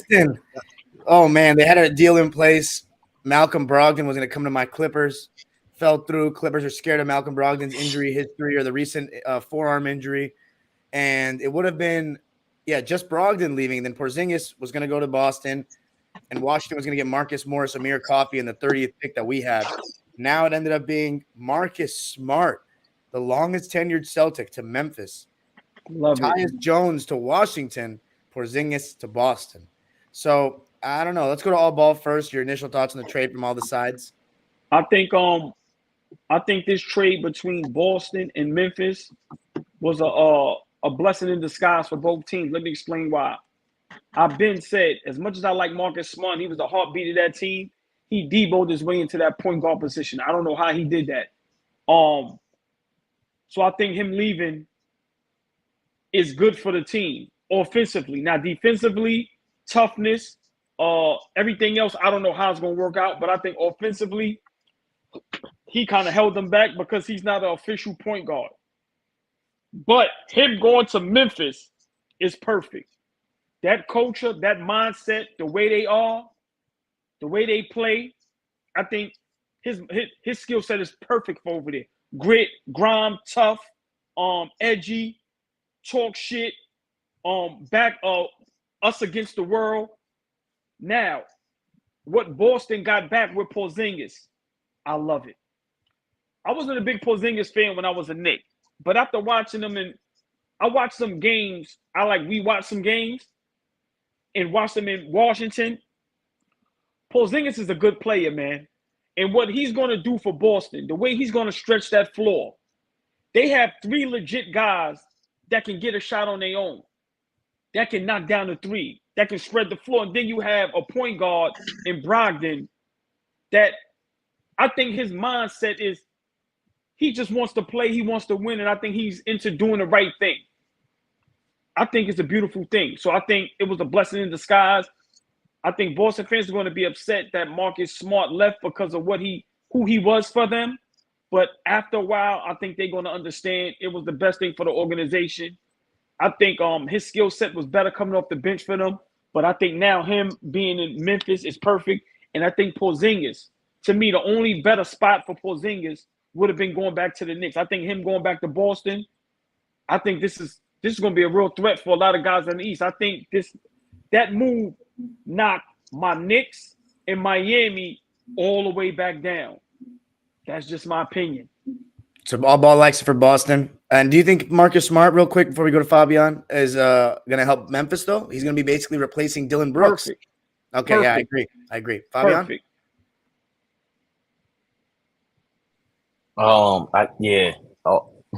Boston. Oh man, they had a deal in place. Malcolm Brogdon was going to come to my Clippers. Fell through. Clippers are scared of Malcolm Brogdon's injury history or the recent forearm injury, and it would have been, just Brogdon leaving. Then Porzingis was going to go to Boston, and Washington was going to get Marcus Morris, Amir Coffey, in the 30th pick that we had. Now it ended up being Marcus Smart, the longest tenured Celtic, to Memphis. Tyus Jones to Washington, Porzingis to Boston. So I don't know. Let's go to AllBall first. Your initial thoughts on the trade from all the sides. I think this trade between Boston and Memphis was a blessing in disguise for both teams. Let me explain why. I've been said, as much as I like Marcus Smart, he was the heartbeat of that team. He deboed his way into that point guard position. I don't know how he did that. So I think him leaving is good for the team offensively. Now, defensively, toughness, everything else, I don't know how it's going to work out. But I think offensively, he kind of held them back because he's not an official point guard. But him going to Memphis is perfect. That culture, that mindset, the way they are, the way they play, I think his skill set is perfect for over there. Grit, grime, tough, edgy, talk shit, back us against the world. Now, what Boston got back with Porzingis, I love it. I wasn't a big Porzingis fan when I was a Knick, but after watching them, and I watched some games, we watched some games and watched them in Washington. Porzingis is a good player, man. And what he's going to do for Boston, the way he's going to stretch that floor, they have 3 legit guys that can get a shot on their own, that can knock down the 3, that can spread the floor. And then you have a point guard in Brogdon that I think his mindset is he just wants to play, he wants to win, and I think he's into doing the right thing. I think it's a beautiful thing. So I think it was a blessing in disguise. I think Boston fans are going to be upset that Marcus Smart left because of who he was for them. But after a while, I think they're going to understand it was the best thing for the organization. I think his skill set was better coming off the bench for them. But I think now him being in Memphis is perfect. And I think Porzingis, to me, the only better spot for Porzingis would have been going back to the Knicks. I think him going back to Boston, I think this is going to be a real threat for a lot of guys in the East. I think that move knocked my Knicks and Miami all the way back down. That's just my opinion. So AllBall likes it for Boston. And do you think Marcus Smart, real quick before we go to Fabian, is going to help Memphis, though? He's going to be basically replacing Dylan Brooks. Perfect. Okay, perfect. Yeah, I agree. Fabian? Perfect.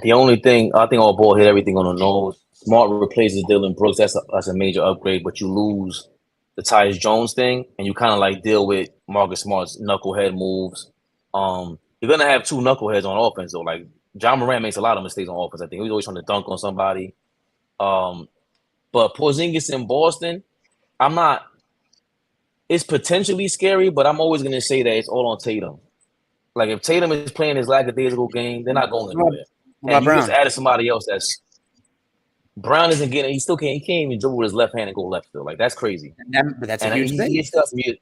The only thing, I think AllBall hit everything on the nose. Smart replaces Dylan Brooks. That's a major upgrade, but you lose the Tyus Jones thing, and you kind of like deal with Marcus Smart's knucklehead moves. You're going to have 2 knuckleheads on offense, though. Like, John Morant makes a lot of mistakes on offense, I think. He's always trying to dunk on somebody. But Porzingis in Boston, it's potentially scary, but I'm always going to say that it's all on Tatum. Like, if Tatum is playing his lackadaisical game, they're not going anywhere. And you just added somebody else that's Brown isn't getting. He can't even dribble with his left hand and go left still. Like, that's crazy. But that's a huge thing.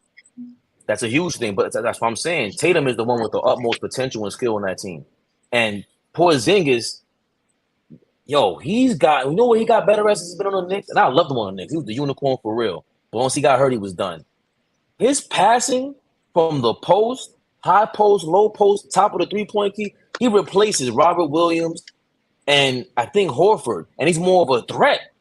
That's a huge thing. But that's what I'm saying. Tatum is the one with the utmost potential and skill on that team. And Porzingis, he's got. You know what he got better at since he's been on the Knicks? And I loved him on the Knicks. He was the unicorn for real. But once he got hurt, he was done. His passing from the post, high post, low post, top of the 3-point key, he replaces Robert Williams and I think Horford, and he's more of a threat.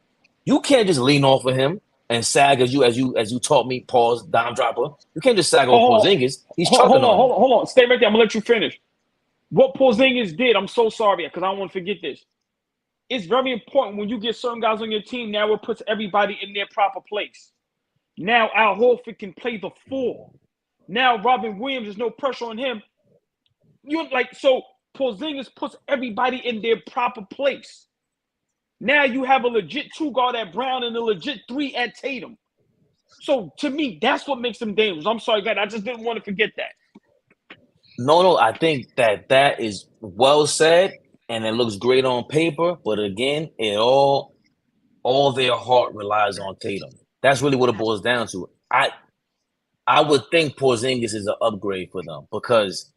You can't just lean off of him and sag as you taught me. Pause, dime dropper. You can't just sag off Porzingis. He's chucking on. Hold on. Stay right there. I'm gonna let you finish. What Porzingis did, I'm so sorry because I don't want to forget this. It's very important when you get certain guys on your team. Now it puts everybody in their proper place. Now Al Horford can play the 4. Now Robin Williams, there's no pressure on him. So Porzingis puts everybody in their proper place. Now you have a legit 2 guard at Brown and a legit 3 at Tatum. So to me, that's what makes them dangerous. I'm sorry, guys. I just didn't want to forget that. No, I think that is well said, and it looks great on paper. But again, all their heart relies on Tatum. That's really what it boils down to. I would think Porzingis is an upgrade for them because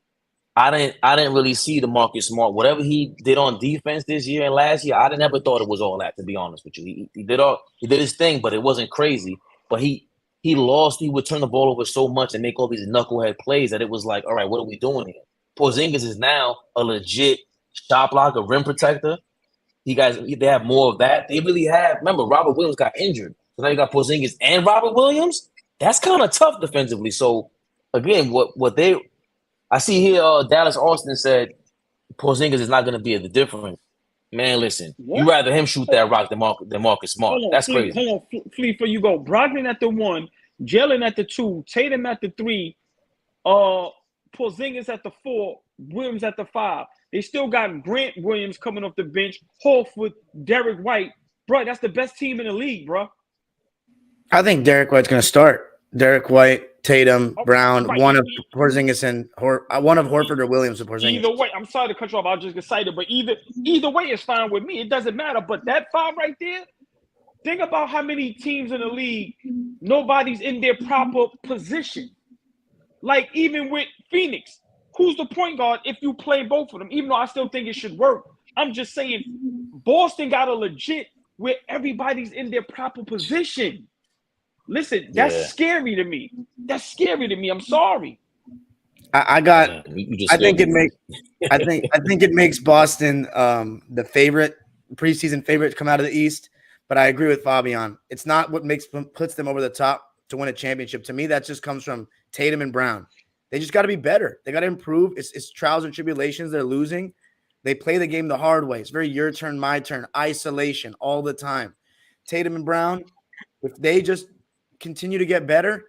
I didn't really see the Marcus Smart. Whatever he did on defense this year and last year, I never thought it was all that, to be honest with you. He did his thing, but it wasn't crazy. But he would turn the ball over so much and make all these knucklehead plays that it was like, all right, what are we doing here? Porzingis is now a legit shot blocker, rim protector. They have more of that. They really have. Remember, Robert Williams got injured. So now you got Porzingis and Robert Williams. That's kind of tough defensively. So again, I see here, Dallas Austin said Porzingis is not going to be the difference. Man, listen, you rather him shoot that rock than Marcus Smart. Hold on, That's crazy. Hold on, Flea, before you go. Brogdon at the 1, Jalen at the 2, Tatum at the 3, Porzingis at the 4, Williams at the 5. They still got Grant Williams coming off the bench, Horford, Derek White. Bro, that's the best team in the league, bro. I think Derek White's going to start. Derek White, Tatum, Brown, right. One of Porzingis and one of Horford or Williams with Porzingis. Either way, I'm sorry to cut you off. I was just excited, but either way is fine with me. It doesn't matter. But that 5 right there, think about how many teams in the league, nobody's in their proper position. Like even with Phoenix, who's the point guard if you play both of them? Even though I still think it should work. I'm just saying Boston got a legit where everybody's in their proper position. Listen, that's scary to me. That's scary to me. I'm sorry. I think it makes Boston the favorite, preseason favorite to come out of the East. But I agree with Fabian. It's not what puts them over the top to win a championship. To me, that just comes from Tatum and Brown. They just got to be better. They got to improve. It's trials and tribulations. They're losing. They play the game the hard way. It's very your turn, my turn, isolation all the time. Tatum and Brown, if they just continue to get better,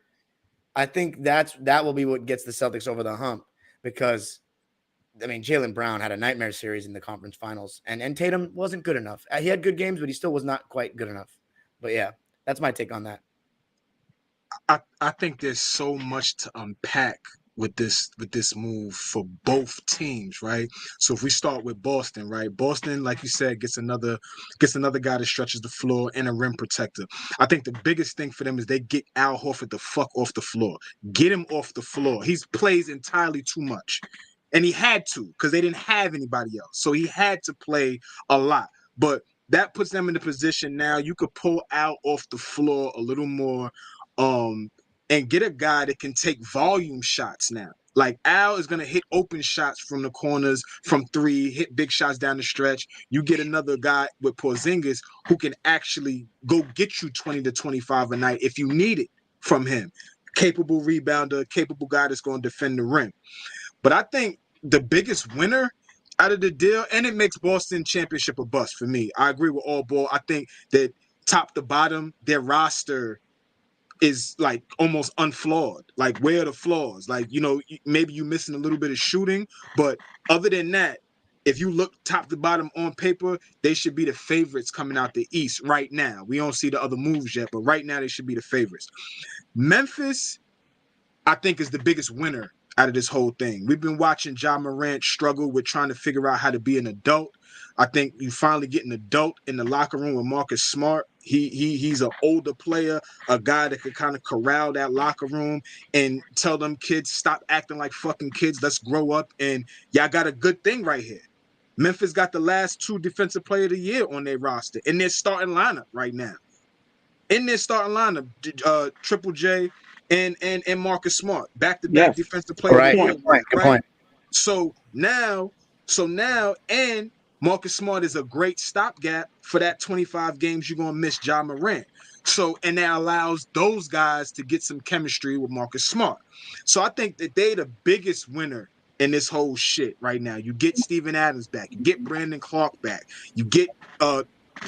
I think that will be what gets the Celtics over the hump because, I mean, Jaylen Brown had a nightmare series in the conference finals, and Tatum wasn't good enough. He had good games, but he still was not quite good enough. But, yeah, that's my take on that. I think there's so much to unpack with this move for both teams, right? So if we start with Boston, right? Boston, like you said, gets another guy that stretches the floor and a rim protector. I think the biggest thing for them is they get Al Horford the fuck off the floor. Get him off the floor. He plays entirely too much. And he had to because they didn't have anybody else. So he had to play a lot. But that puts them in the position now you could pull Al off the floor a little more and get a guy that can take volume shots now. Like Al is going to hit open shots from the corners, from 3, hit big shots down the stretch. You get another guy with Porzingis who can actually go get you 20 to 25 a night if you need it from him. Capable rebounder, capable guy that's going to defend the rim. But I think the biggest winner out of the deal, and it makes Boston championship a bust for me. I agree with AllBall. I think that top to bottom, their roster is like almost unflawed. Like, where are the flaws? Like, you know, maybe you're missing a little bit of shooting, but other than that, if you look top to bottom on paper, they should be the favorites coming out the East right now. We don't see the other moves yet, but right now they should be the favorites. Memphis, I think, is the biggest winner out of this whole thing. We've been watching Ja Morant struggle with trying to figure out how to be an adult. I think you finally get an adult in the locker room with Marcus Smart. He's an older player, a guy that could kind of corral that locker room and tell them kids, stop acting like fucking kids. Let's grow up. And y'all got a good thing right here. Memphis got the last 2 defensive player of the year on their roster in their starting lineup right now. In their starting lineup, Triple J and Marcus Smart, back-to-back defensive player of the year. Good point. So now, and Marcus Smart is a great stopgap for that 25 games you're going to miss Ja Morant. So, and that allows those guys to get some chemistry with Marcus Smart. So I think that they the biggest winner in this whole shit right now. You get Steven Adams back. You get Brandon Clark back. You get,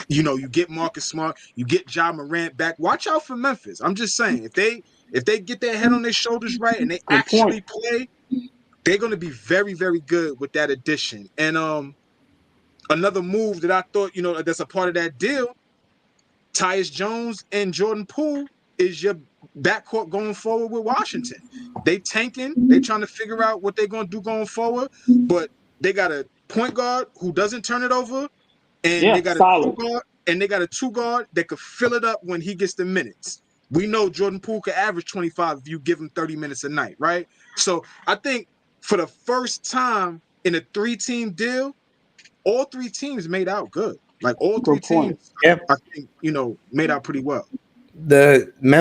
you get Marcus Smart. You get Ja Morant back. Watch out for Memphis. I'm just saying, if they get their head on their shoulders right and they actually play, they're going to be very, very good with that addition. And another move that I thought, that's a part of that deal, Tyus Jones and Jordan Poole is your backcourt going forward with Washington. They tanking. They trying to figure out what they're going to do going forward. But they got a point guard who doesn't turn it over, and they got a 2 guard, and they got a 2 guard that could fill it up when he gets the minutes. We know Jordan Poole could average 25 if you give him 30 minutes a night, right? So I think for the first time in a 3-team deal, all 3 teams made out good. Like all 3 Good point. teams, Yeah. I think, made out pretty well. The